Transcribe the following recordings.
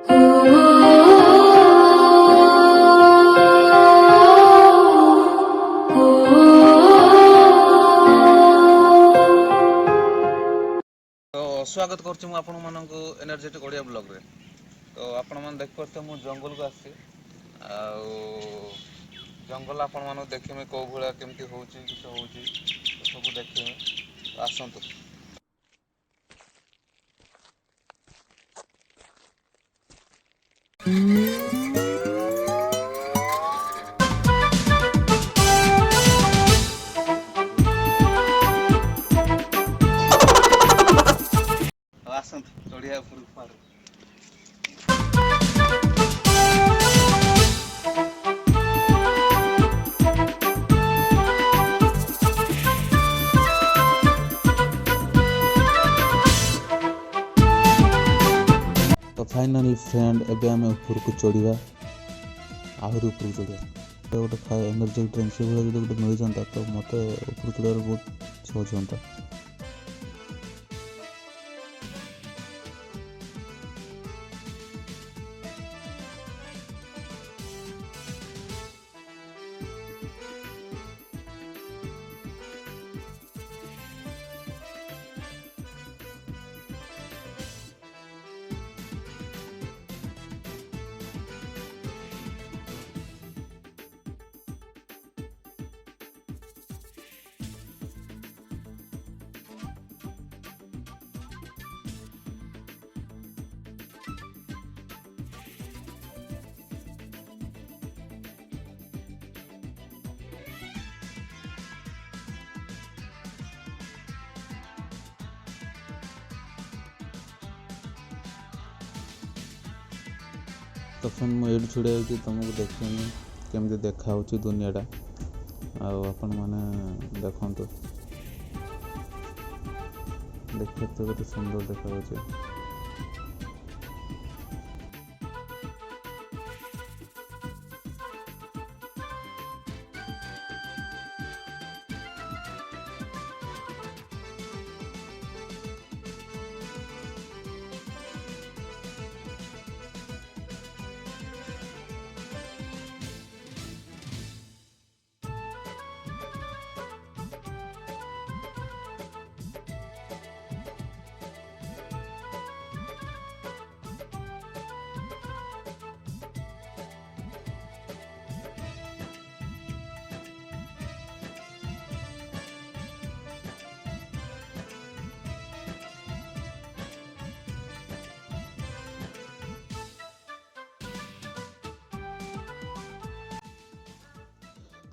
स्वागत करुँ आपण मानक एनर्जेटिक ओडिया ब्लॉग रे। तो आपण मैंने देख पारे मु जंगल को आसी जंगल आपण मान देखिमे कौ भाया केमती होची किस होची सब देखिमे आसतु। चढ़िया तो फाइनाली फ्रेंड एबे आम ऊपर को चढ़ा आहरी ऊपर चढ़ा गोटे एनर्जी ड्रिंक से भाई जो गोटे मिल जाता तो मत ऊपर चढ़ार बहुत सहज होता। तो फ्रेंड मुझे छुड़ा कि तुमको देखनी केमती देखा दुनियाटा आपण मैंने देखु देखते तो केते सुंदर देखा।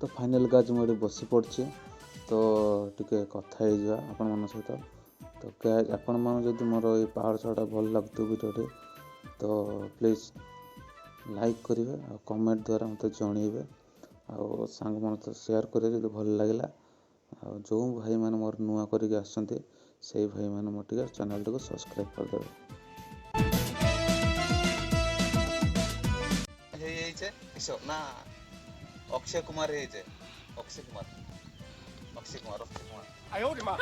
तो फाइनल गाज मुझे बसी पड़ी तो टिके कथा आपण मान सहित। तो गाज आपण मान जदि मोर ये पहाड़ छाड़ा भल लगत वीडियो तो प्लीज लाइक करेंगे और कमेंट द्वारा मत जनइबे और सांग मन तो शेयर करेंगे जब भल लगे जो भाई मैंने मोर नुआ करके आसते से भाई मैंने मोर टे चैनल को सब्सक्राइब करदे। ना अक्षय कुमार है अक्षय कुमार आयो रे मां।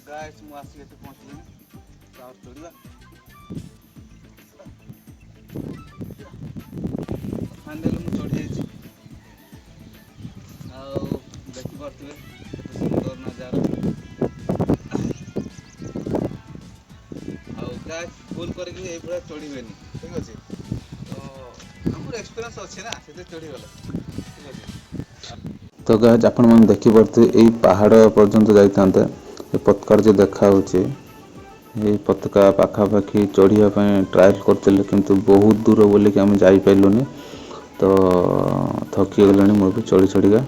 गाइस मु आसी एते पहुंचली और चढ़िया फाइनल मु चढ़ी देखी पारे सुंदर नजारा गाइस फुल करके चढ़वे ठीक अच्छे तो आम एक्सपीरियंस अच्छे ना से चढ़ी गला ठीक अच्छे। तो गाइस आपण मन देखि पारे यही पहाड़ पर्यंत जाइतांते पतकार जो देखा पताका पाखापाखि चढ़ापी ट्रायल करते किंतु बहुत दूर बोलिक आम जापरूनी तो थकी गला मुझे चढ़ी चढ़िका